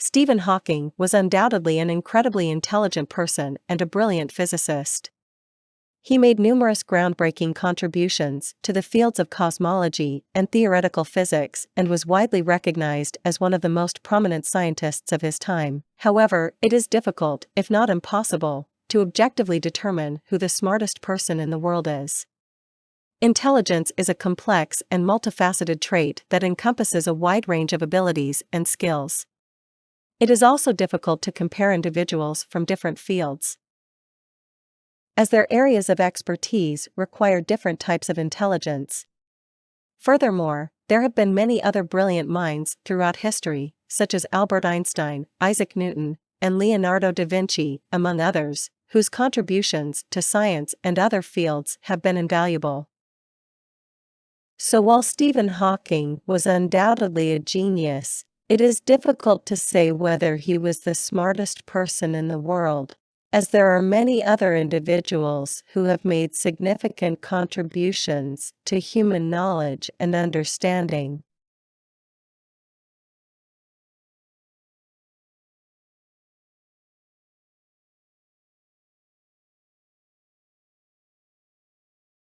Stephen Hawking was undoubtedly an incredibly intelligent person and a brilliant physicist. He made numerous groundbreaking contributions to the fields of cosmology and theoretical physics and was widely recognized as one of the most prominent scientists of his time. However, it is difficult, if not impossible, to objectively determine who the smartest person in the world is. Intelligence is a complex and multifaceted trait that encompasses a wide range of abilities and skills. It is also difficult to compare individuals from different fields, as their areas of expertise require different types of intelligence. Furthermore, there have been many other brilliant minds throughout history, such as Albert Einstein, Isaac Newton, and Leonardo da Vinci, among others, whose contributions to science and other fields have been invaluable. So while Stephen Hawking was undoubtedly a genius, it is difficult to say whether he was the smartest person in the world, as there are many other individuals who have made significant contributions to human knowledge and understanding.